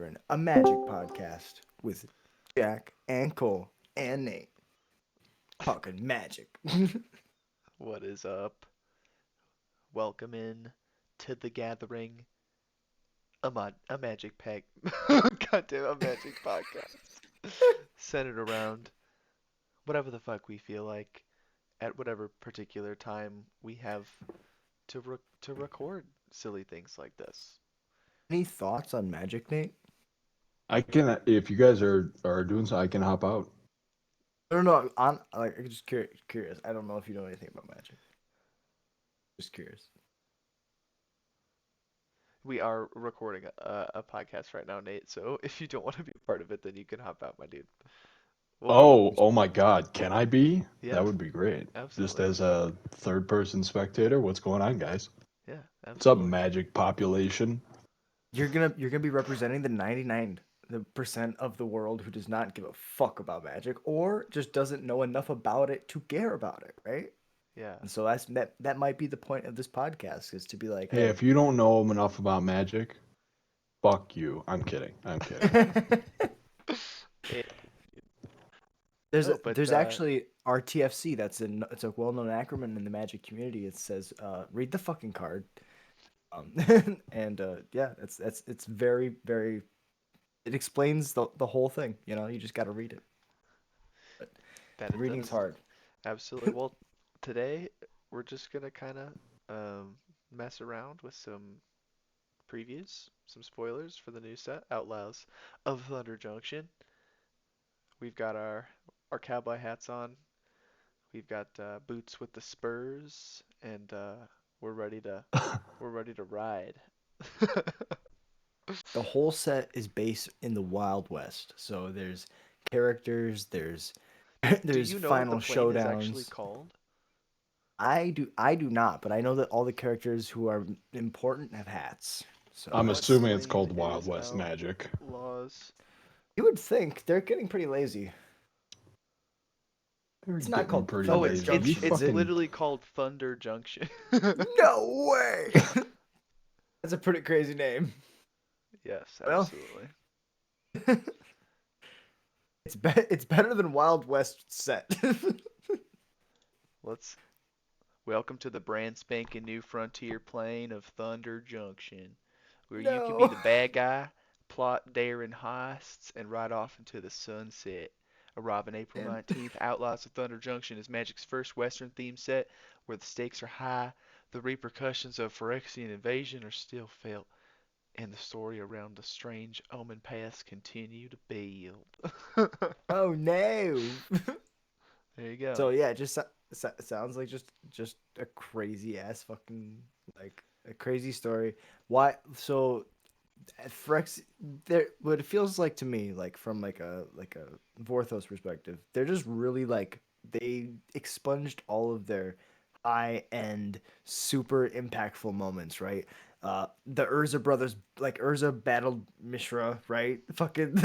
Gathering, a magic podcast with Jack and Cole and Nate talking magic. What is up? Welcome in to the gathering. A magic pack. Goddamn, a magic podcast. Centered around whatever the fuck we feel like at whatever particular time we have to record silly things like this. Any thoughts on magic, Nate? I can, if you guys are doing so, I can hop out. I don't know. I'm just curious. I don't know if you know anything about magic. Just curious. We are recording a podcast right now, Nate. So if you don't want to be a part of it, then you can hop out, my dude. We'll be Oh my God, can I be? yeah, That would be great. Just absolutely. as a third-person spectator, what's going on, guys? Yeah, What's up, absolutely. magic population? You're gonna be representing the 99% of the world who does not give a fuck about magic or just doesn't know enough about it to care about it, right? Yeah. And so that might be the point of this podcast is to be like, Hey, hey, if you don't know enough about magic, fuck you. I'm kidding. I'm kidding. Eh, there's no, but there's actually RTFC. It's a well-known acronym in the magic community. It says read the fucking card. Um, and yeah, it's very very. It explains the whole thing. You know, you just got to read it. But that it reading's does. hard. Absolutely. Well, today we're just gonna kind of mess around with some previews, some spoilers for the new set, Outlaws of Thunder Junction. We've got our cowboy hats on. We've got boots with the spurs, and we're ready to we're ready to ride. The whole set is based in the Wild West. So there's characters, there's Do there's you know what the final plane is actually showdowns. called? I do not, but I know that all the characters who are important have hats. So I'm What that's assuming it's plane called Wild is West Magic. Outlaws? you would think they're getting pretty lazy. They're It's not getting called pretty Oh, Thunder it's lazy. You it's Junction, is it's it? fucking. literally called Thunder Junction. No way. That's a pretty crazy name. Yes, Well, absolutely. it's better than Wild West set. Let's welcome to the brand spanking new frontier plane of Thunder Junction, where you can be No. the bad guy, plot daring heists, and ride off into the sunset. Arriving April Man. 19th, Outlaws of Thunder Junction is Magic's first Western themed set where the stakes are high, the repercussions of Phyrexian invasion are still felt, and the story around the strange Omen Pass continue to build. Oh no. There you go. So yeah, it just sounds like just a crazy ass fucking like a crazy story. Why? So at Frex, there. What it feels like to me, like from like a Vorthos perspective, they're just really like they expunged all of their high end, super impactful moments, right? The Urza brothers, like Urza battled Mishra, right? Fucking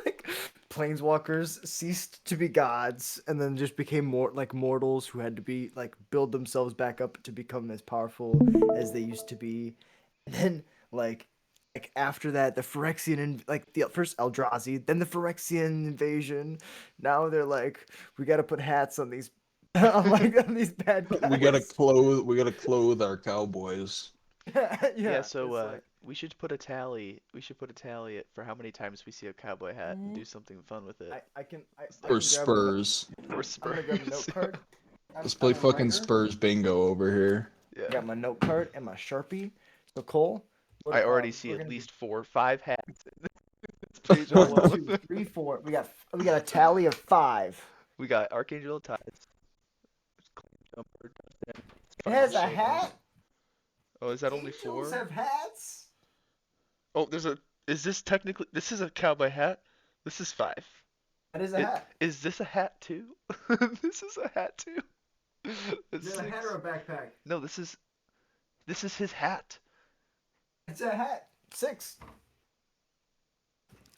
like planeswalkers ceased to be gods and then just became more like mortals who had to be like build themselves back up to become as powerful as they used to be. And then like after that, the Phyrexian like the first Eldrazi, then the Phyrexian invasion. Now they're like, we got to put hats on these, on these bad We gotta guys. clothe. We gotta clothe our cowboys. Yeah, Yeah, so it's like we should put a tally. We should put a tally for how many times we see a cowboy hat and do something fun with it. I Or can grab a note. Spurs. Or I'm gonna grab a note Spurs. card. Let's play I'm a fucking writer. Spurs bingo over here. I Yeah. got my note card and my Sharpie. So Cole, I what already see we're at gonna do least 4 or 5 hats in this page one, alone. two, three, four. We got a tally of five. We got Archangel of Tides, Clean Jumper, Touchdown, It Final has a Showdown. hat. Oh, is that only Angels 4? have hats. Oh, there's a. Is this technically? This is a cowboy hat. This is 5. That is a It hat. is this a hat too? This is a hat too. Is That's it a hat or 6. a backpack? No, this is his hat. It's a hat. Six.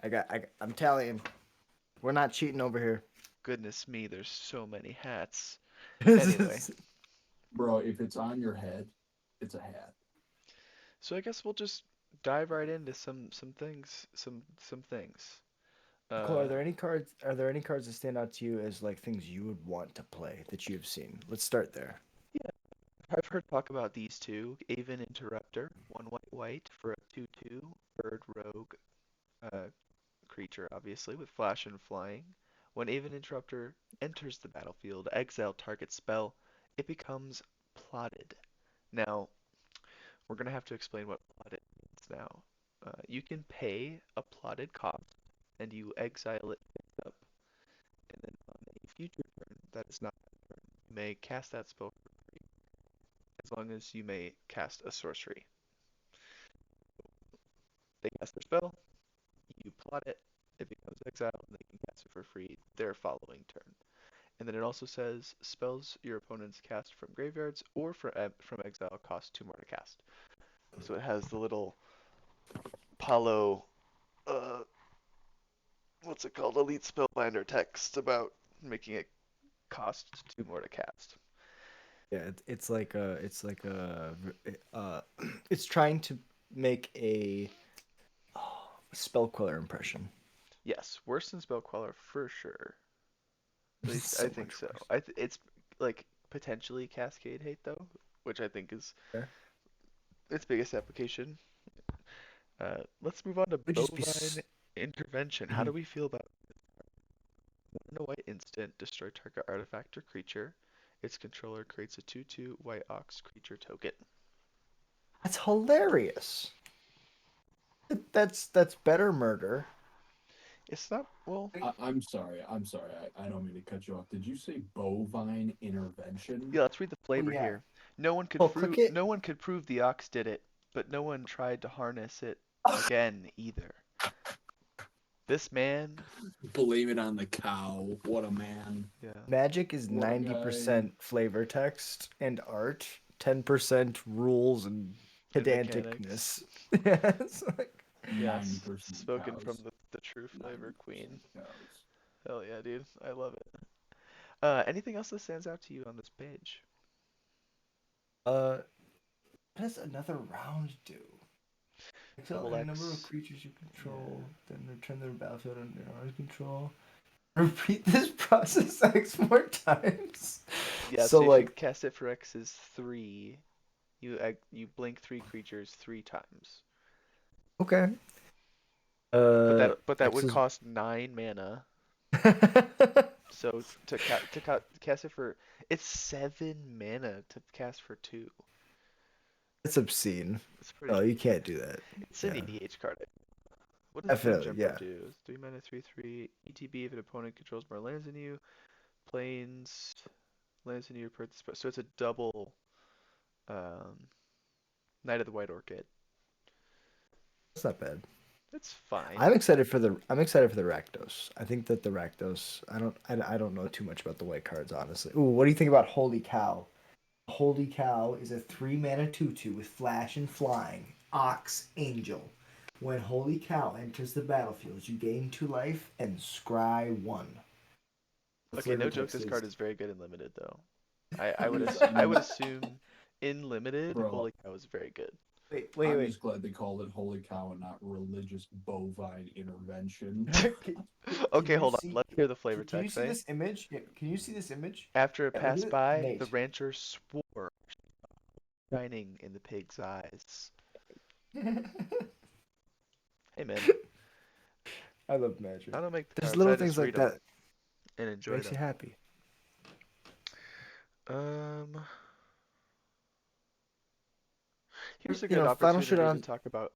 I'm tallying. We're not cheating over here. Goodness me, there's so many hats. Anyway, Bro, if it's on your head, it's a hat. so I guess we'll just dive right into some things, some things. Cole, are Uh, there any cards? Are there any cards that stand out to you as like things you would want to play that you have seen? Let's start there. yeah, I've heard talk about these two. Aven Interrupter, one white white for a 2/2 bird rogue uh, creature, obviously with flash and flying. When Aven Interrupter enters the battlefield, exile target spell, it becomes plotted. Now, we're gonna have to explain what plotted means now. You can pay a plotted cost, and you exile it up, and then on a future turn that is not that turn, you may cast that spell for free, as long as you may cast a sorcery. They cast their spell, you plot it, it becomes exile, and they can cast it for free their following turn. And then it also says spells your opponents cast from graveyards or from exile cost 2 more to cast. So it has the little Palo, uh, what's it called, Elite Spellbinder text about making it cost 2 more to cast. Yeah, it's like it's trying to make a spell queller impression. Yes, worse than Spell Queller for sure. At least I So think much so. worse. It's like potentially Cascade Hate though, which I think is Yeah. its biggest application. Let's move on to Would just be. Bovine Intervention. How do Mhm. we feel about one white instant, destroy target artifact or creature? Its controller creates a 2/2 white ox creature token. That's hilarious. That's better murder. It's not, well, I'm sorry. I'm sorry. I don't mean to cut you off. Did you say bovine intervention? yeah, let's read the Oh flavor yeah. here. Oh, click it. No one could prove the ox did it, but no one tried to harness it again either. This man, Blame it on the cow. What a man. yeah, Magic is What a guy. 90% flavor text and art, 10% rules and and mechanics. pedanticness. Yeah, it's like Yes, 90% spoken from cows. the true flavor 90% queen. cows. Hell yeah, dude. I love it. Anything else that stands out to you on this page? uh what does another round do? Exile Double any number of X. creatures you control, Yeah. then return their battlefield under your own control. Repeat this process X more times. Yeah, So so if you like cast it for X is 3, you blink 3 creatures 3 times. okay. But that X would is cost 9 mana. So to cast it for it's 7 mana to cast for 2. It's obscene. It's pretty No, you crazy. can't do that. It's an Yeah. EDH card. What does Grim Definitely, Jumper yeah. do? 3 mana, 3/3. ETB if an opponent controls more lands than you. Planes, lands than you per the spell. So it's a double um, Knight of the White Orchid. It's not bad. It's fine. I'm excited for the Rakdos. I think that the Rakdos. I don't know too much about the white cards, honestly. Ooh, what do you think about Holy Cow? Holy Cow is a 3 mana 2/2 with flash and flying. Ox Angel. When Holy Cow enters the battlefield, you gain 2 life and scry 1. The Okay, flavor no joke. text This is card is very good and limited though. I I'm would assume in limited, bro. Holy Cow is very good. I'm wait. just glad they called it holy cow and not religious bovine intervention. Can Okay, you hold on. see? Let's hear the flavor Can you text, see eh? this image? Yeah, can you see this image? After it Yeah, look at passed it, by, the Nate. rancher swore, shining in the pig's eyes. Hey man, I love magic. I don't make the There's cards. little I just things read like them that and that enjoy makes you them. happy. Um, Here's a You good know, final opportunity to showdown. talk about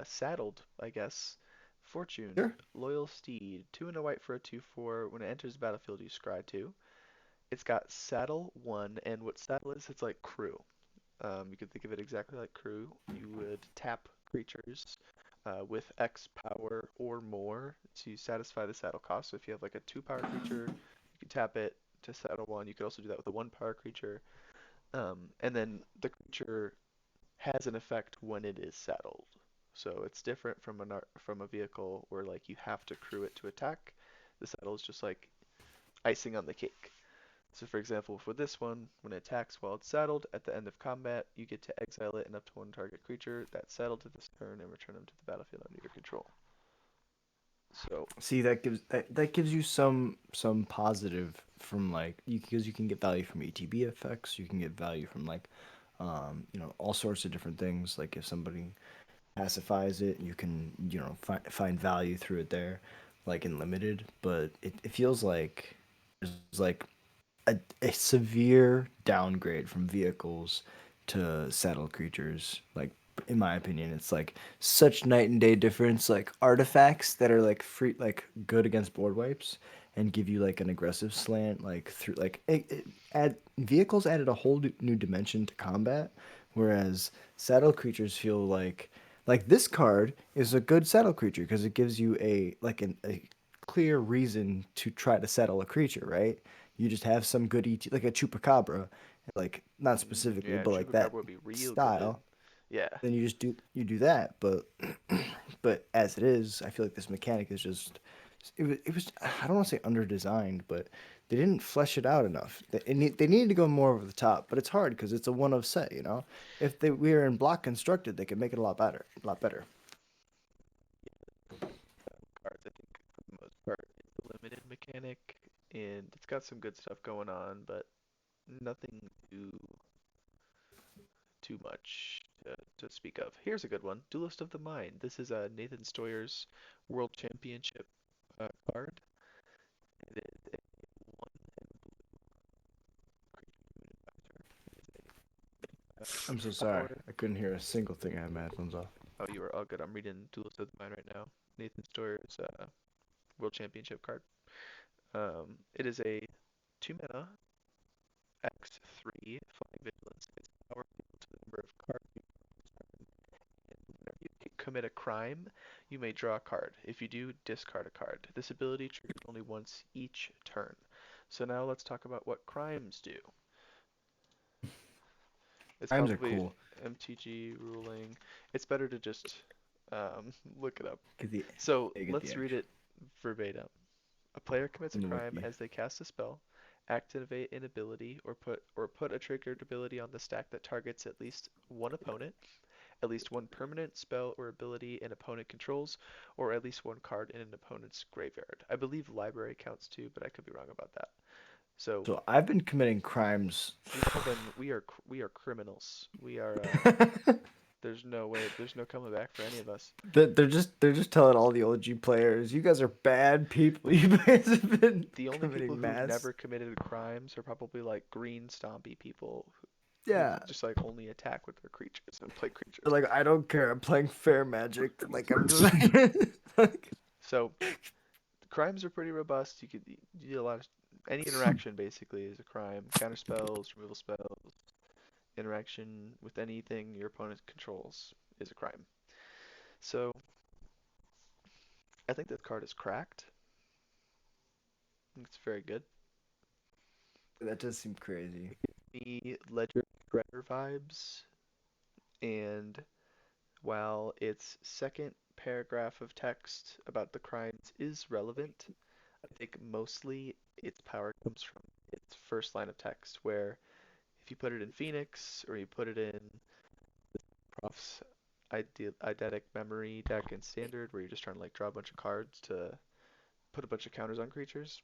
saddled, I guess. Fortune, Sure. loyal steed, 2 and a white for a 2/4. When it enters the battlefield, you scry 2. It's got saddle 1, and what saddle is, it's like crew. You could think of it exactly like crew. You would tap creatures with X power or more to satisfy the saddle cost. So if you have like a 2 power creature, you can tap it to saddle 1. You could also do that with a 1 power creature. And then the creature has an effect when it is saddled. So it's different from from a vehicle where like you have to crew it to attack. The saddle is just like icing on the cake. So for example, for this one, when it attacks while it's saddled, at the end of combat, you get to exile it and up to one target creature that's saddled to this turn and return them to the battlefield under your control. So, See, that gives you some positive from like you because you can get value from ETB effects. You can get value from like, all sorts of different things. Like if somebody pacifies it, you can find value through it there, like in limited. But it feels like there's like a severe downgrade from vehicles to saddle creatures. Like in my opinion, it's like such night and day difference. Like artifacts that are like free, like good against board wipes, and give you like an aggressive slant. Like through like add vehicles added a whole new dimension to combat, whereas saddle creatures feel like this card is a good saddle creature because it gives you a clear reason to try to settle a creature, right? You just have some good like a chupacabra, like not specifically, yeah, but like Chupacabra that would be real good. style. Yeah, Then you do that, but but as it is, I feel like this mechanic is just it was I don't want to say under designed, but they didn't flesh it out enough. They needed to go more over the top, but it's hard because it's a one of set, you know. If they we were in block constructed, they could make it a lot better. cards, I think for the most part, it's a limited mechanic, and it's got some good stuff going on, but nothing too much to speak of. Here's a good one, Duelist of the Mind. This is Nathan Stoyer's World Championship card. It is a one and blue creature I'm so sorry. power. I couldn't hear a single thing. I had my headphones off. Oh, you are all good. I'm reading Duelist of the Mind right now. Nathan Stoyer's World Championship card. It is a 2 mana X3 flying vigilance. Its power equal to the number of cards you and whenever you commit a crime, you may draw a card. If you do, discard a card. This ability triggers only once each turn. So now let's talk about what crimes do. It's Times are probably cool. MTG ruling. It's better to just look it up. Get the So get the let's read extra it verbatim. A player commits a from the crime wiki. as they cast a spell, activate an ability, or put a triggered ability on the stack that targets at least one opponent, at least one permanent spell or ability an opponent controls, or at least one card in an opponent's graveyard. I believe library counts too, but I could be wrong about that. So So I've been committing crimes. well then we are criminals. We are there's no way, there's no coming back for any of us. They're just telling all the OG players, you guys are bad people. You guys have been The only people committing who've mass. never committed crimes are probably like green stompy people who Yeah. just like only attack with their creatures and play They're creatures. like, I don't care. I'm playing fair magic. Like I'm just like, So crimes are pretty robust. You do a lot of any interaction basically is a crime. Counter spells, removal spells, interaction with anything your opponent controls is a crime. So I think that card is cracked. I think it's very good. that does seem crazy. The Ledger Shredder vibes, and while its second paragraph of text about the crimes is relevant, I think mostly its power comes from its first line of text, where if you put it in Phoenix or you put it in Prof's eidetic memory deck in Standard, where you're just trying to like draw a bunch of cards to put a bunch of counters on creatures,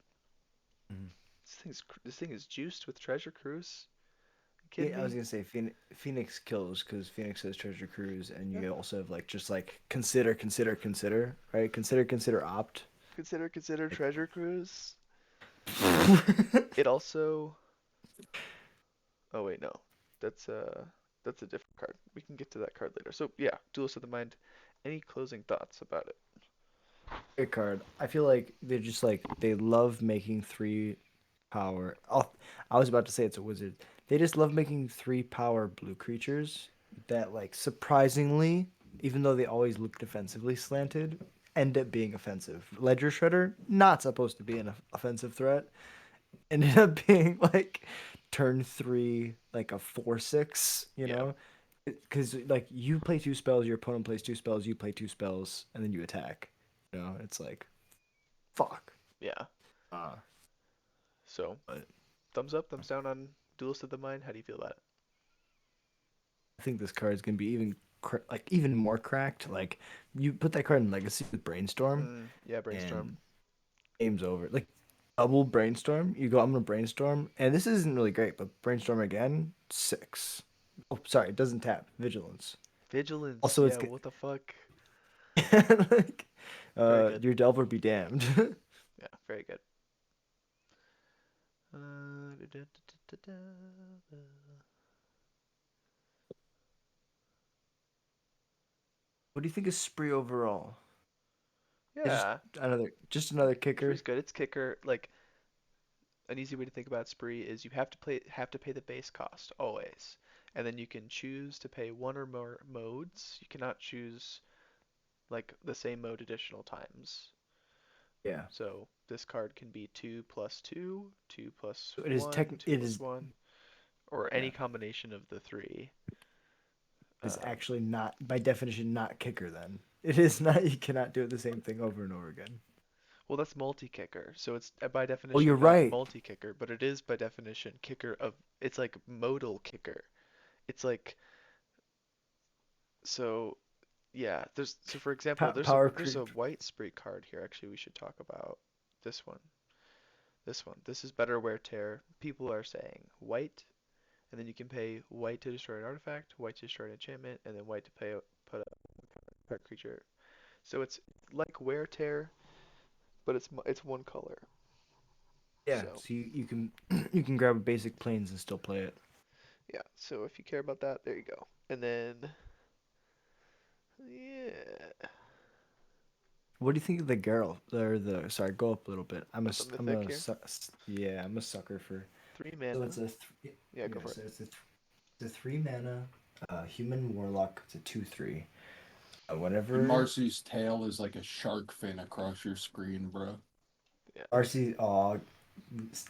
Mhm. this thing is juiced with Treasure Cruise. You kidding Yeah, I was me? gonna say Phoenix kills because Phoenix has treasure cruise, and Yeah. you also have like just like consider, right? Consider opt. Consider Like, Treasure Cruise. It also. Oh wait, no. That's that's a different card. We can get to that card later. So yeah, Duelist of the Mind. Any closing thoughts about it? great card. I feel like they're just like they love making three power. Oh, I was about to say it's a wizard. They just love making three power blue creatures that like surprisingly, even though they always look defensively slanted, end up being offensive. Ledger Shredder not supposed to be an offensive threat. Ended up being like turn three, like a 4/6, Yeah, because like you play two spells, your opponent plays two spells, you play two spells, and then you attack. It's like fuck. yeah. Uh, So but Thumbs up, thumbs down on Duelist of the Mind. How do you feel about it? I think this card is gonna be like even more cracked. Like you put that card in Legacy with Brainstorm, Yeah, Brainstorm. and game's over. Like double Brainstorm, you go. I'm gonna Brainstorm, and this isn't really great, but Brainstorm again, 6. Oh, sorry, it doesn't tap Vigilance. Vigilance. Also, Yeah, it's what the fuck? like Very good. your Delver be damned. Yeah, very good. Da, da, da, da, da. What do you think of Spree overall? Just Yeah, another kicker. Spree's good. It's kicker. Like an easy way to think about Spree is you have to pay the base cost always, and then you can choose to pay one or more modes. You cannot choose like the same mode additional times. Yeah. So this card can be 2 plus 2, 2 plus So 1, 2 it plus is 1, or yeah. any combination of the three. It is Um, actually not by definition not kicker then. It is not you cannot do it the same thing over and over again. well, that's multi-kicker, so it's by Oh, you're definition not right. multi-kicker, but it is by definition kicker of. It's like modal kicker. It's like so. Yeah, so for example, there's a Power there's a creep. white spree card here. Actually, we should talk about this one. This one. This is better wear tear. People are saying white, and then you can pay white to destroy an artifact, white to destroy an enchantment, and then white to put a card creature. So it's like wear tear, but it's one color. Yeah, So so you can you can grab a basic planes and still play it. yeah. So if you care about that, there you go. And then yeah, What do you think of the girl or the sorry, go up a little bit. of the mythic here, Yeah, I'm a sucker for. three So it's mana. a Yeah, go yeah, for it. so it's a 3 mana human warlock. It's a 2/3. And Whenever Marcy's tail is like a shark fin across your screen, bro. Yeah, RC,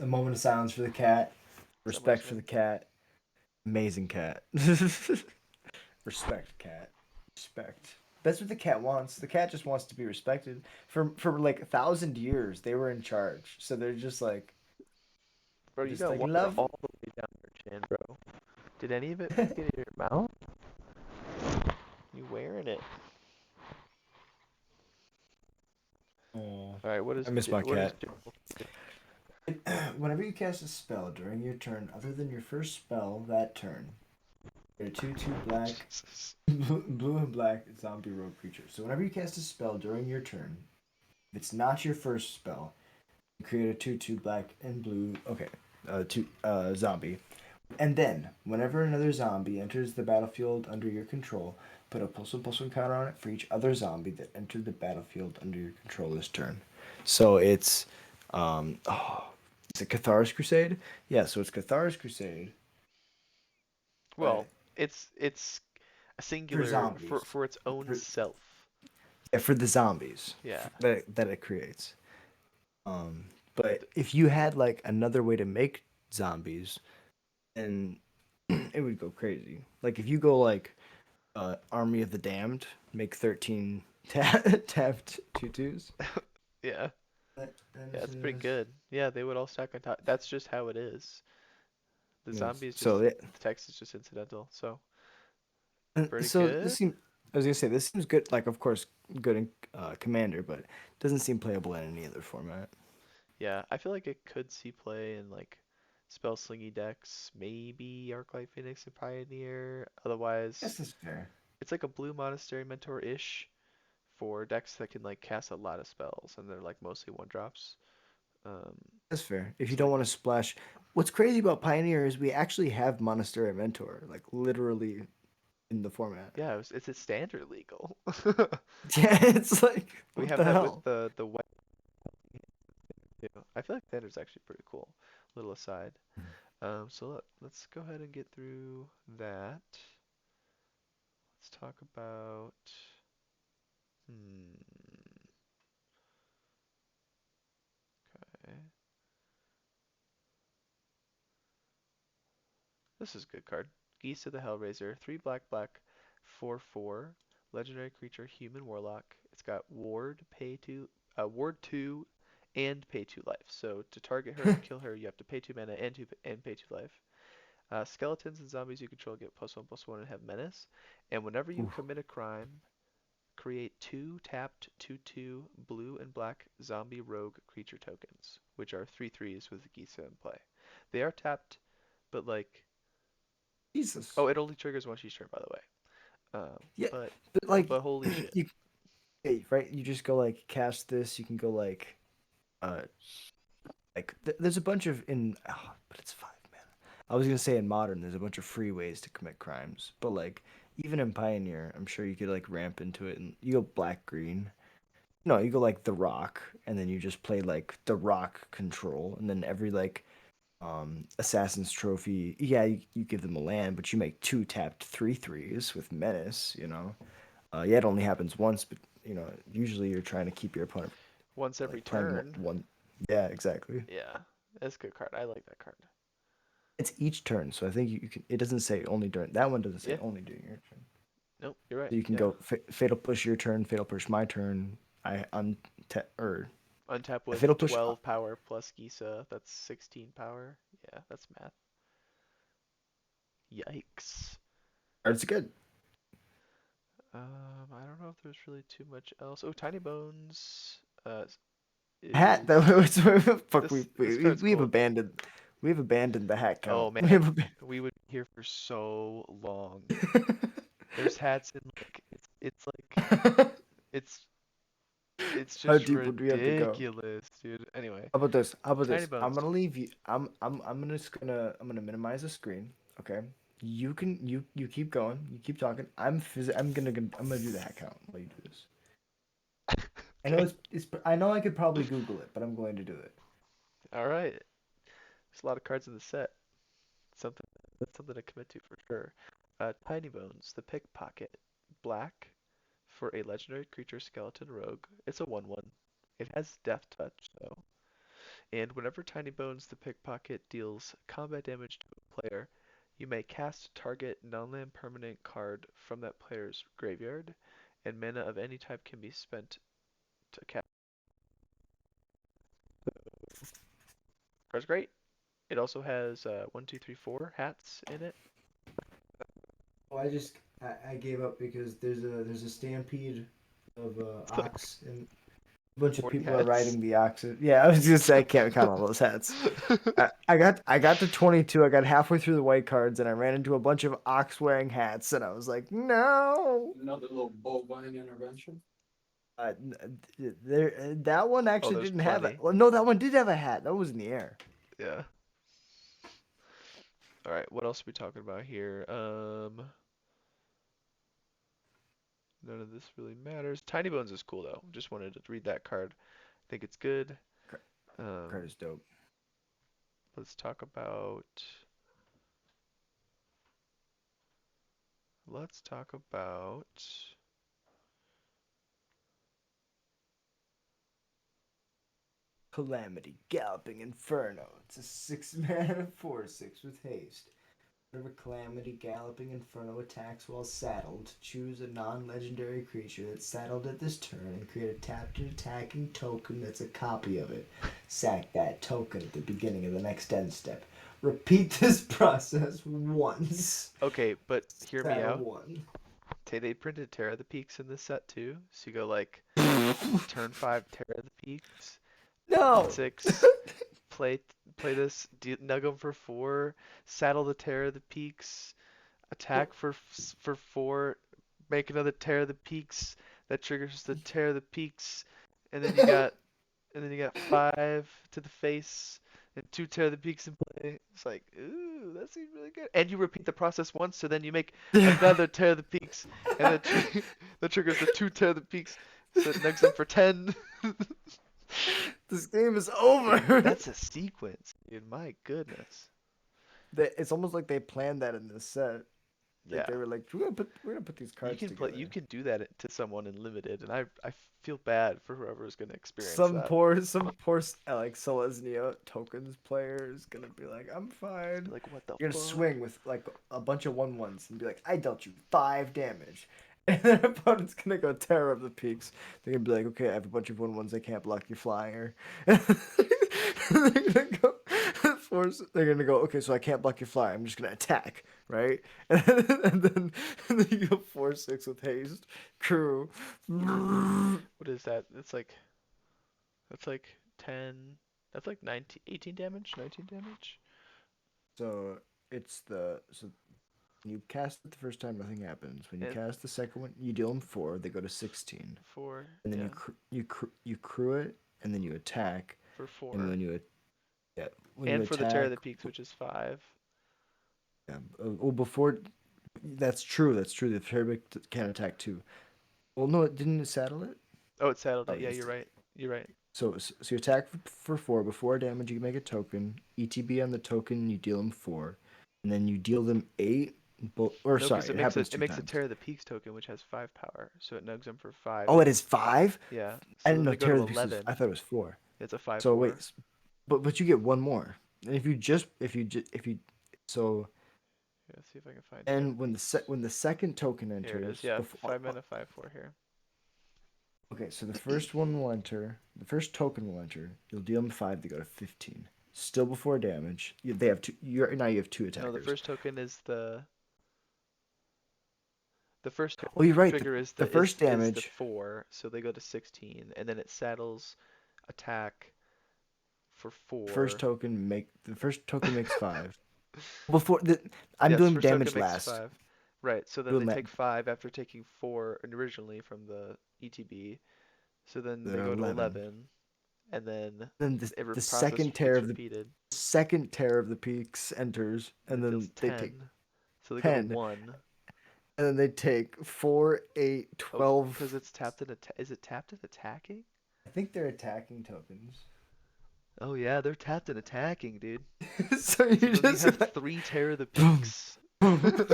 a moment of silence for the cat. some Respect for listening. the cat. Amazing cat. Respect, cat. Respect. That's what the cat wants. The cat just wants to be respected. For like 1,000 years, they were in charge. So they're Bro, you just got like water love. all the way down your chin, bro. Did any of it make it in your mouth? You wearing it? Oh, All right. What I is miss my What is cat. General? Whenever you cast a spell during your turn, other than your first spell that turn, you're a 2/2 black, Jesus. blue and black zombie rogue creature. So whenever you cast a spell during your turn, if it's not your first spell, you create a 2/2 black and blue. Okay, two zombie. And then, whenever another zombie enters the battlefield under your control, put a +1/+1 counter on it for each other zombie that entered the battlefield under your control this turn. So it's, oh, is it Cathar's Crusade? Yeah, so it's Cathar's Crusade, Well, but it's a for singular for zombies, its own for self. yeah, for the zombies Yeah. that it creates. But if you had like another way to make zombies, then it would go crazy. Like if you go like Army of the Damned, make 13 tapped 2/2s. Yeah. That Yeah, is it's pretty just good. Yeah, they would all stack on top. That's just how it is. The yes. zombie is So just it, the text is just incidental. So pretty so this good. seems. I was gonna say this seems good. Like of course good in Commander, but doesn't seem playable in any other format. Yeah, I feel like it could see play in like spell slingy decks, maybe Arclight Phoenix and Pioneer. Yes, Otherwise, that's fair. it's like a blue Monastery Mentor-ish for decks that can like cast a lot of spells and they're like mostly one drops. Um, That's fair. If you so don't like want to splash, what's crazy about Pioneer is we actually have Monastery Mentor, like literally in the format. yeah, it's a standard legal. Yeah, it's like We what have the that with hell? the white too. I feel like standard's actually pretty cool. Little aside. So let's go ahead and get through that. Let's talk about hmm. Okay. This is a good card. Geese of the Hellraiser. 3 black black 4/4. Legendary creature human warlock. It's got ward 2 and pay 2 life. So to target her and kill her, you have to pay 2 mana and pay 2 life. Skeletons and zombies you control get +1/+1 and have menace. And whenever you Oof. commit a crime, create 2 tapped 2/2 blue and black zombie rogue creature tokens, which are 3/3s with Gisa in play. They are tapped, but like, Jesus. oh, it only triggers once each turn, by the way. Yeah, But but like but holy shit. you right, you just go like cast this. You can go uh there's a bunch of but it's 5 mana. I was gonna say in modern there's a bunch of free ways to commit crimes, but like even in Pioneer, I'm sure you could like ramp into it and you go black green. No, you go like the Rock, and then you just play like the Rock control, and then every like Assassin's Trophy, yeah, you give them a land, but you make two tapped 3/3s with Menace. Yeah, it only happens once, but usually you're trying to keep your opponent Once every like playing turn. one. Yeah, exactly. Yeah, that's a good card. I like that card. It's each turn, so I think you can. It doesn't say only during that one. Doesn't say Yeah, only during your turn. nope, you're right. So you can Yeah. go fatal push your turn, fatal push my turn. I or Untap a with fatal push 12 power plus Gisa. That's 16 power. Yeah, that's math. Yikes. it's good. I don't know if there's really too much else. Oh, Tiny Bones. Hat Is that was fuck this card's we've cool. abandoned the hat Oh count. We man, have we would be here for so long. There's hats in like it's like it's it's How just deep would we have to go? ridiculous, dude. Anyway, How about this? How about Tiny this? Bones. I'm gonna minimize the screen. Okay. You keep going. You keep talking. I'm gonna do the hat count while you do this. I know Okay. I know I could probably Google it, but I'm going to do it. All right. There's a lot of cards in the set. Something that's something to commit to for sure. Tiny Bones, the Pickpocket, black for a legendary creature skeleton rogue. It's a 1/1. It has Death Touch though. And whenever Tiny Bones the Pickpocket deals combat damage to a player, you may cast target non-land permanent card from that player's graveyard, and mana of any type can be spent to cast. Card's great. It also has 1, 2, 3, 4 hats in it. Oh, I gave up because there's a stampede of It's like ox and a bunch of 40 people are hats. riding the ox. Yeah, I was gonna say I can't count all those hats. I got to 22. I got halfway through the white cards and I ran into a bunch of ox wearing hats and I was like, no. Another little bovine intervention. That one Oh, actually there's didn't have it. plenty. Well, no, that one did have a hat. That was in the air. Yeah. All right, what else are we talking about here? None of this really matters. Tiny Bones is cool though. Just wanted to read that card. I think it's good. Card Um, is dope. let's talk about let's talk about Calamity, Galloping Inferno. It's a 6 mana 4/6 with haste. Whenever Calamity, Galloping Inferno attacks while saddled, choose a non-legendary creature that's saddled at this turn and create a tapped and attacking token that's a copy of it. Sack that token at the beginning of the next end step. Repeat this process once. okay, but hear me Saddle out. one. They printed Terra the Peaks in this set too. So you go like turn 5 Terra the Peaks, turn No. 6 play play this nug 'em for 4, saddle the Terra the Peaks, attack for 4, make another Tear the Peaks that triggers the Tear the Peaks, and then you got 5 to the face and 2 Tear the Peaks in play. It's like, ooh, that seems really good. And you repeat the process once, so then you make another Tear the Peaks, and that that triggers the 2 Tear the Peaks, so it negs them for 10. This game is over. That's a sequence, dude. My goodness. It's almost like they planned that in this set. Like Yeah. they were like, we're gonna put these cards You together. can do that to someone in limited, and I feel bad for whoever is going to experience Some that. poor, like Selesnya tokens player is gonna be like, I'm Just be fine. like, what the You're gonna fuck? swing with like a bunch of 1/1s and be like, I dealt you 5 damage, And their opponent's gonna go tear up the peaks. They're gonna be like, okay, I have a bunch of 1/1s. They can't block your flyer. And they're gonna go force. They're gonna go. Okay, so I can't block your flyer. I'm just gonna attack, right? And then you go 4/6 with haste, crew. What is that? That's like 10. That's like 19, 18 damage, 19 damage. So so you cast it the first time, nothing happens. When you And cast the second one, you deal them 4. They go to 16. four, And then yeah, you crew it, and then you attack. for And four, when yeah, when you and for the Terror of attack, the Peaks, which is 5. yeah, well before that's true. That's true. The Fairybook can attack too. Well, no, it didn't saddle it. Oh, it saddled Oh it. Yeah, yes. you're right. You're right. So you attack for 4. Before damage, you make a token. ETB on the token, you deal them 4, and then you deal them 8. Or No, because sorry, it it makes happens it two makes a times. Terror of the Peaks token, which has 5 power, so it nugs them for 5. Oh, it is 5. Yeah, I so didn't then know they go to Terror of the Beast was. I 11. thought it was 4. It's a 5 So wait, 4. but you get one more. And if you so Yeah, let's see if I can find Terror of and the Peaks. when the second token Here it is. enters Yeah, before. 5 mana, 5 4 here. Okay, so the first one will enter. The first token will enter. You'll deal them 5. They go to 15. Still before damage. They have two. Now you have 2 No, the attackers. first token is the first Oh, you're right. trigger is The the first is the damage. 4, so they go to 16, and then it saddles attack for First 4. token make the first token makes 5. Before the, I'm Yes, doing first token damage makes last. 5. Right, so then Doing they that. take 5 after taking 4 originally from the ETB. So then they They're go to 11. 11, and then Then every the process second tear gets of the repeated, second tear of the peaks enters, and and it then deals they take 10. So they go to 10, 1. and then they take 4, 8, Oh, because 12. it's tapped and is it tapped and attacking? I think they're attacking tokens. Oh yeah, they're tapped and attacking, dude. So So you then you just have 3 Terror of the boom, Peaks. boom.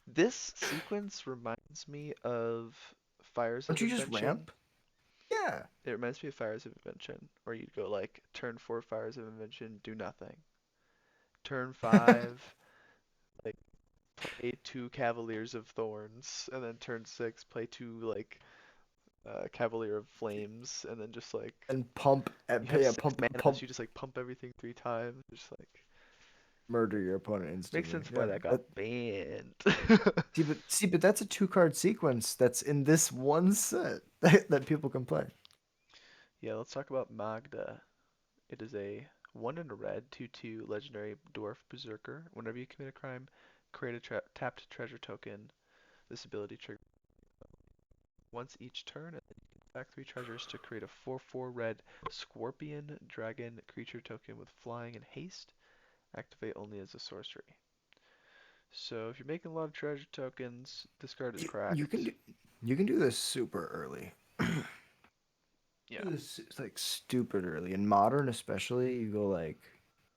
This sequence reminds me of Fires Don't of you just Invention. ramp? Yeah. It reminds me of Fires of Invention, where you'd go like turn 4 Fires of Invention, do nothing. Turn 5, like play 2 Cavaliers of Thorns, and then turn 6, play 2 like Cavalier of Flames, and then just like And pump you at have yeah, 6 mana, so pump you just like pump everything 3 times. Just like murder your opponent makes instantly. sense why Yeah. that got banned. But that's a 2 card sequence that's in this one set that people can play. Yeah, let's talk about Magda. It is a 1 and a red 2/2 legendary dwarf berserker. Whenever you commit a crime, create a tapped treasure token. This ability triggers once each turn, and then you can sack 3 treasures to create a 4/4 red scorpion dragon creature token with flying and haste. Activate only as a sorcery. So if you're making a lot of treasure tokens, this card is You cracked. you can do this super early. Yeah. This is like stupid early. In modern especially, you go like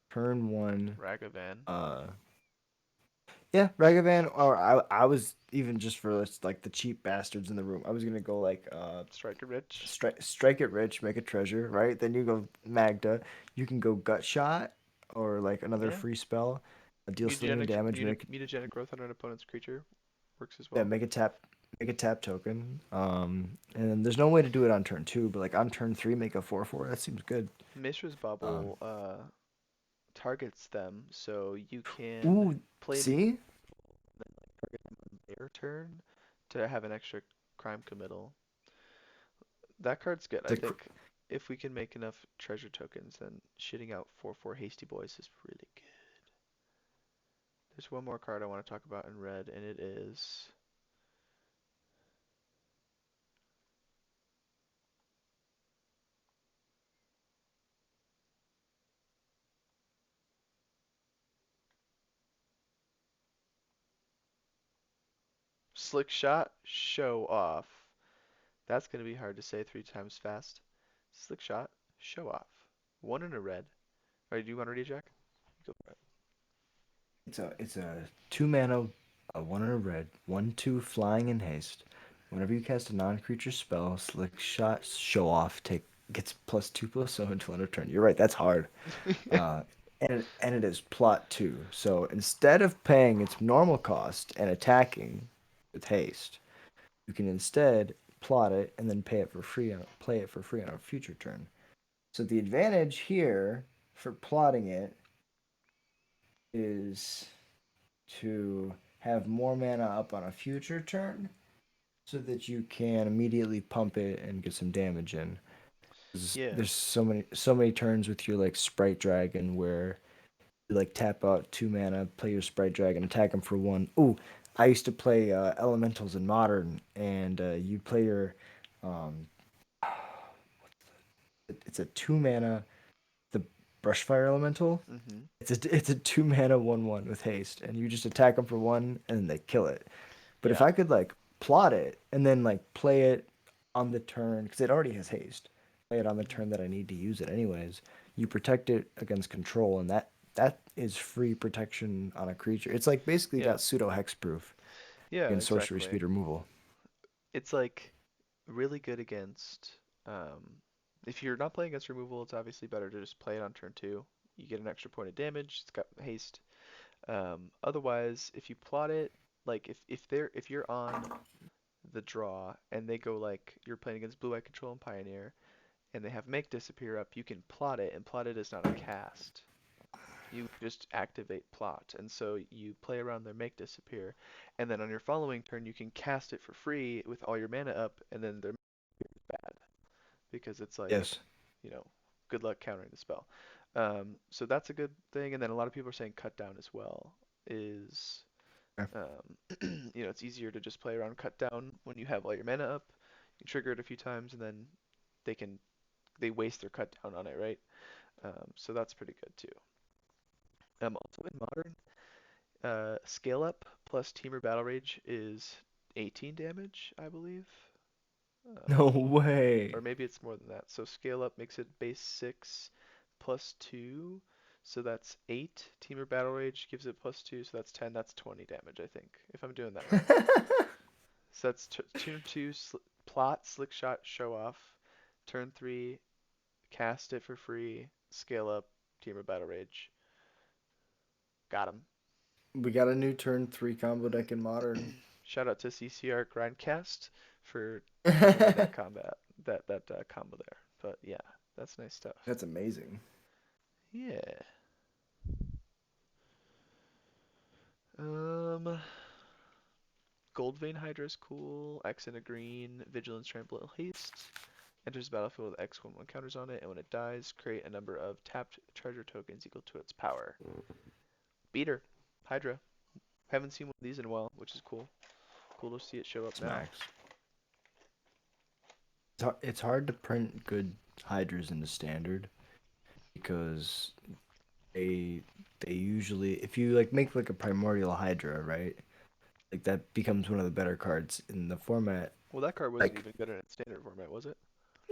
turn 1. Ragavan. uh Yeah, Ragavan, or I was even just for like the cheap bastards in the room. I was gonna go like Striker Rich. strike it rich, make a treasure, right? Then you go Magda. You can go gut shot or like another Yeah. free spell, deal slinging damage, Mutagenic growth on an opponent's creature works as yeah, well. make a tap token. And then there's no way to do it on turn 2, but like on turn 3, make a 4/4. That seems good. Mishra's Um, Bubble targets them, so you can ooh, play see target them on their turn to have an extra crime committal. That card's good. I the cr- think if we can make enough treasure tokens, then shitting out 4/4 Hasty Boys is really good. There's one more card I want to talk about in red, and it is Slick Shot Show Off. That's going to be hard to say 3 times fast. Slick Shot Show Off. 1 in a red. Alright, do you want to read it, Jack? Go for it. it's a 2 mana, a 1 and a red, 1/2 flying and haste. Whenever you cast a non-creature spell, Slick Shot Show Off take gets +2/+0 until end of turn. You're right, that's hard. Yeah. And it is plot 2. So instead of paying its normal cost and attacking with haste, You can instead plot it and then play it for free on a future turn. So the advantage here for plotting it is to have more mana up on a future turn so that you can immediately pump it and get some damage in. Yeah. There's so many turns with your like sprite dragon where you like tap out 2 mana, play your sprite dragon, attack him for one. Ooh, I used to play elementals in modern, and you play your um, it's a 2 mana the brushfire elemental. Mm-hmm. It's a 2 mana 1/1 with haste, and you just attack them for one, and then they kill it. But if Yeah. I could like plot it and then like play it on the turn because it already has haste, play it on the Mm-hmm. turn that I need to use it anyways. You protect it against control, and that is free protection on a creature. It's like basically Yeah. got pseudo hexproof Yeah, against sorcery exactly. speed removal. It's like really good against if you're not playing against removal, it's obviously better to just play it on turn two. You get an extra point of damage, it's got haste. Otherwise, if you plot it, like if you're on the draw and they go like you're playing against Blue Eye Control and Pioneer and they have Make Disappear up, you can plot it, and plot it is not a cast. You just activate plot, and so you play around their Make Disappear, and then on your following turn you can cast it for free with all your mana up, and then they're bad because it's like, Yes. you know, good luck countering the spell. So that's a good thing, and then a lot of people are saying cut down as well is it's easier to just play around cut down when you have all your mana up. You trigger it a few times, and then they can they waste their cut down on it, right? So that's pretty good too. Also in modern, scale up plus Teamer Battle Rage is 18 damage, I believe. No Um, or way. maybe it's more than that. So scale up makes it base 6 plus 2, so that's 8. Teamer Battle Rage gives it plus 2, so that's 10. That's 20 damage, I think, if I'm doing that right. So that's turn 2, plot, Slick Shot, Show Off. Turn 3, cast it for free, scale up, Teamer Battle Rage. Got him. We got a new turn 3 combo deck in modern. Shout out to CCR Grindcast for showing me that combat, that combo there. But yeah, that's nice stuff. That's amazing. Yeah. Um, Goldvein Hydra is cool. X in a green, Vigilance, Trample, Haste. Enters the battlefield with X when one counters on it, and when it dies, create a number of tapped treasure tokens equal to its power. Beater, Hydra. Haven't seen one of these in a while, which is cool. Cool to see it show up now. Smacks. It's hard to print good hydras into standard because they they usually if you like make like a primordial hydra, right? Like that becomes one of the better cards in the format. Well, that card wasn't Like even good in its standard format, was it?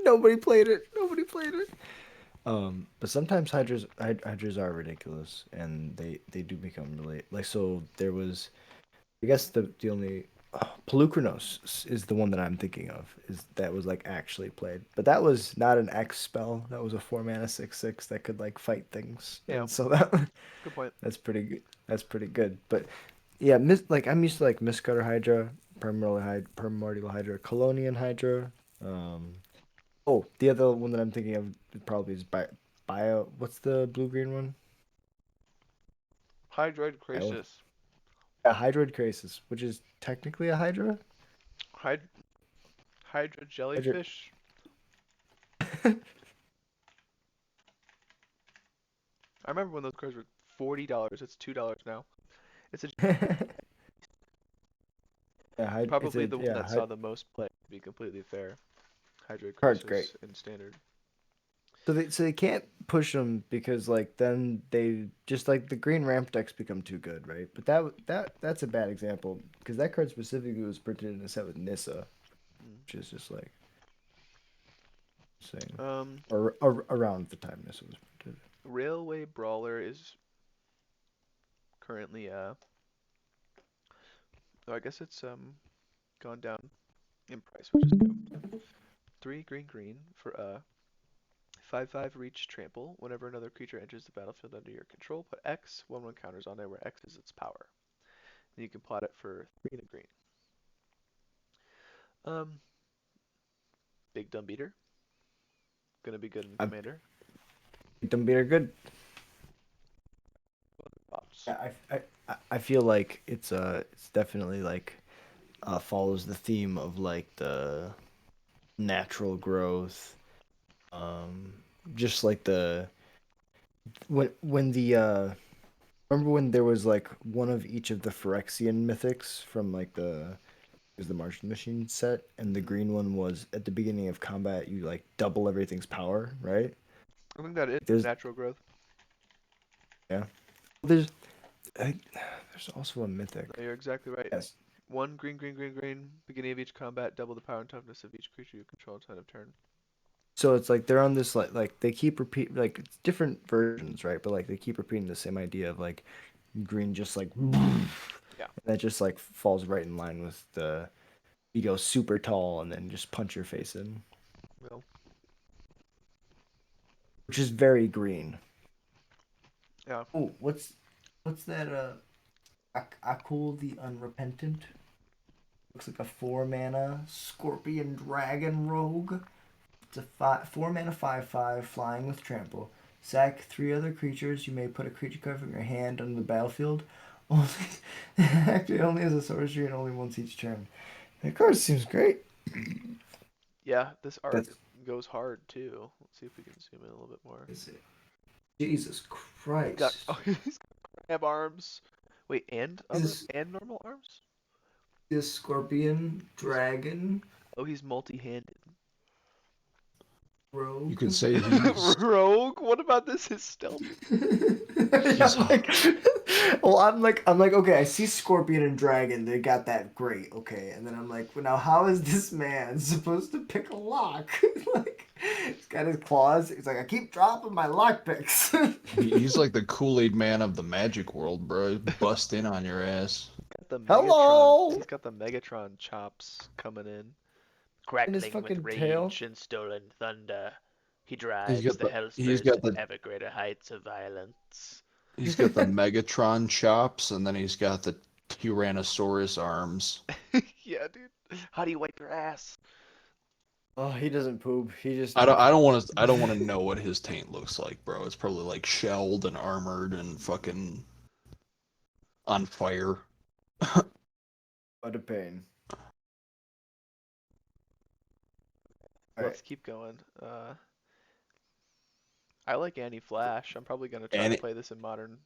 nobody played it. Nobody played it. But sometimes hydras are ridiculous, and they do become really like so. There was, I guess the only Pelucranos is the one that I'm thinking of is that was like actually played, but that was not an X spell. That was a 4 mana 6/6 that could like fight things, Yeah, and so that good point. that's pretty good. That's pretty good. But yeah, like I'm used to like Mistcutter Hydra, Primordial Hydra, Colonian Hydra. Um, oh, the other one that I'm thinking of probably is Bio. What's the blue green one? Hydroid Bio. Crisis. Yeah, Hydroid Crisis, which is technically a Hydra. Hyd Hydra Hydra. Jellyfish. I remember when those cards were $40. It's $2 now. It's a, Yeah, it's probably a the one that saw the most play, to be completely fair. Hydroid card's great. Crisis in standard. So they can't push them because like then they just like the green ramp decks become too good, right? But that's a bad example because that card specifically was printed in a set with Nissa, which is just like insane. Mm. Or around the time Nissa was printed. Railway Brawler is currently oh, I guess it's gone down in price, which is new. 3 green for 5/5 reach trample. Whenever another creature enters the battlefield under your control, put X, 1/1 counters on there where X is its power. And you can plot it for 3 and a green. Um, Big Dumb Beater. Gonna be good in I Commander. them beer good. Thoughts? I feel like it's definitely like follows the theme of like the natural growth. Um, just like the when the remember when there was like one of each of the Phyrexian mythics from like it was the Martian Machine set, and the Hmm. green one was at the beginning of combat you like double everything's power, right? I think that is There's natural growth. yeah. There's I, there's also a mythic. No, you're exactly right. Yes. One green, green, green, green. Beginning of each combat, double the power and toughness of each creature you control at end of turn. So it's like they're on this like they keep repeat like it's different versions, right? But like they keep repeating the same idea of like green just like and Yeah. that just like falls right in line with the you go super tall and then just punch your face in, Well, which is very green. yeah. Oh, what's that Akul the Unrepentant? Looks like a 4 mana Scorpion Dragon Rogue. It's a 4 mana 5/5 flying with trample. Sack 3 other creatures. You may put a creature card from your hand on the battlefield. Only actually only as a sorcery and only once each turn. That card seems great. Yeah, this art That's goes hard too. Let's see if we can zoom in a little bit more. is it. Jesus He's got Christ. oh, he's got crab arms. Wait, and other Is and normal arms? this Scorpion He's Dragon he's multi-handed. You Rogue? could say he's Rogue? What about this? His stealth? he's I'm like, well, I'm like, okay, I see Scorpion and Dragon, they got that great, okay, and then I'm like, well, now how is this man supposed to pick a lock? Like, he's got his claws. He's like, I keep dropping my lock picks. he's like the Kool-Aid man of the magic world, bro. He'd bust in on your ass. Got the Megatron. Hello, He's got the Megatron chops coming in. in his Crackling with fucking tail. rage and stolen thunder, he He's drives got the the he's Hellspurs got to the ever greater heights of violence. he's got the Megatron chops, and then he's got the Tyrannosaurus arms. Yeah, dude. How do you wipe your ass? Oh, he doesn't poop. He just. I don't want to know what his taint looks like, bro. It's probably like shelled and armored and fucking on fire. What a pain. All right. Let's keep going. I like Annie Flash. I'm probably gonna try to And play this in modern.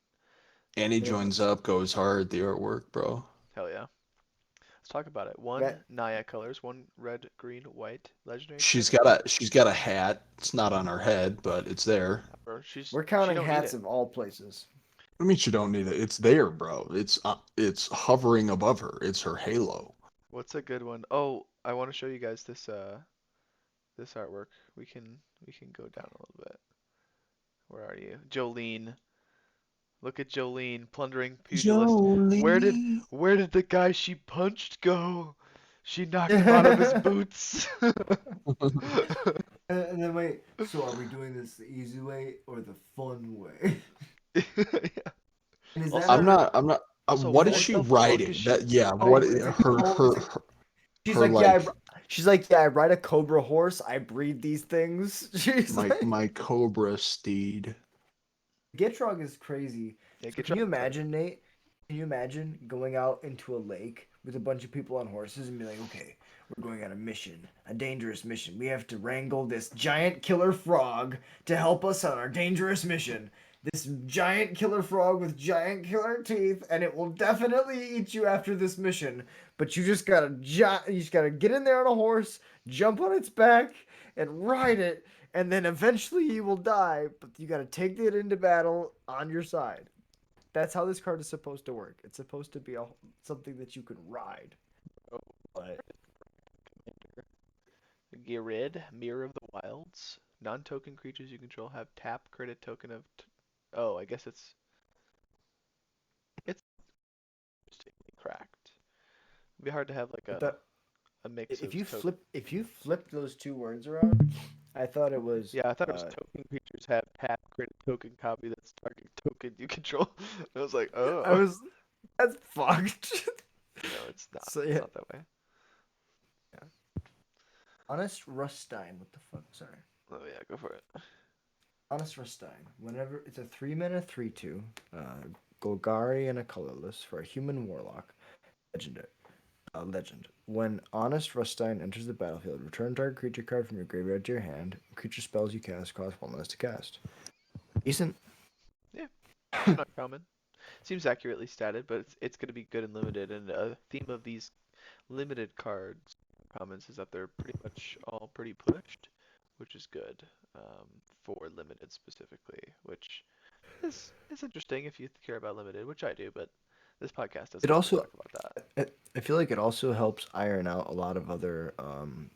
he joins up, goes hard. The artwork, bro. Hell yeah. Let's talk about it. One That Naya colors, one red, green, white, legendary She's expensive got a creature. she's got a hat. It's not on her head, but it's there. Or we're she counting don't need hats it. of all places. I mean, she don't need it. It's there, bro. It's hovering above her. It's her halo. What's a good one? Oh, I want to show you guys this artwork. We can go down a little bit. Where are you? Jolene. Look at Jolene, plundering pugilist. Where did Jolie. where did the guy she punched go? She knocked him out of his boots. And then wait, so are we doing this the easy way or the fun way? Yeah. And is that Also, I'm her? not. I'm not. also, What is what she the fuck is writing? she? That yeah. Oh, What it's like a her it's like she's her like, yeah, like she's like, yeah, I ride a cobra horse. I breed these things. She's like, my Cobra steed. Gitrog is crazy. Yeah, So get can you drunk card. imagine, Nate? Can you imagine going out into a lake with a bunch of people on horses and be like, okay, we're going on a mission, a dangerous mission. We have to wrangle this giant killer frog to help us on our dangerous mission. This giant killer frog with giant killer teeth, and it will definitely eat you after this mission. But you just gotta get in there on a horse, jump on its back, and ride it, and then eventually you will die. But you gotta take it into battle on your side. That's how this card is supposed to work. It's supposed to be something that you can ride. But Girid, Mirror of the Wilds. Non-token creatures you control have tap credit token of. Oh, I guess it's interestingly cracked. It'd be hard to have like but the a mix of if you flip those two words around, I thought it was Yeah, I thought it was token creatures have tap credit token copy that's target token you control. I was like, I oh. was that's fucked. No, it's not. So It's yeah, not that way. Honest Rustine. What the fuck? Sorry. Oh yeah, go for it. Honest Rustine. Whenever it's a 3 mana 3/2, Golgari and a colorless for a human warlock. Legendary. Legend. When Honest Rustine enters the battlefield, return target creature card from your graveyard to your hand. Creature spells you cast cost 1 less to cast. Decent. Yeah, it's not common. Seems accurately stated, but it's going to be good and limited. And a theme of these limited cards commons is that they're pretty much all pretty pushed, which is good for limited specifically, which is interesting if you care about limited, which I do, but this podcast It doesn't really also, talk about that. I feel like it also helps iron out a lot of other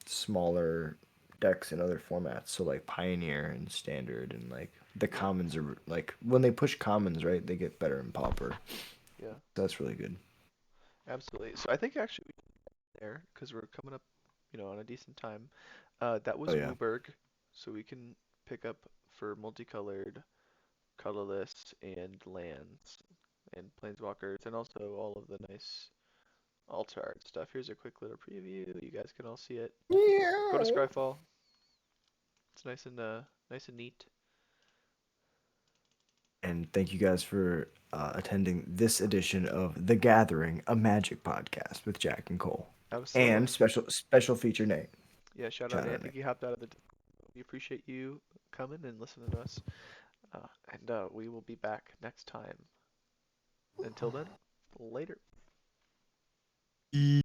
smaller decks in other formats. So like Pioneer and Standard and like the Yeah, commons are like when they push commons, right? They get better in Pauper. yeah, That's really good. absolutely. So I think actually there because we're coming up, on a decent time. That Oh was yeah. Wooburg, so we can pick up for multicolored, colorless, and lands, and planeswalkers, and also all of the nice altar art stuff. Here's a quick little preview. You guys can all see it. Go to Yeah. Scryfall. It's nice and neat. And thank you guys for attending this edition of The Gathering, a Magic podcast with Jack and Cole, and Absolutely. special feature Nate. Yeah, shout out Shout Nate. I out think Nate. he hopped out of the. We appreciate you coming and listening to us. And we will be back next time. Until then, later.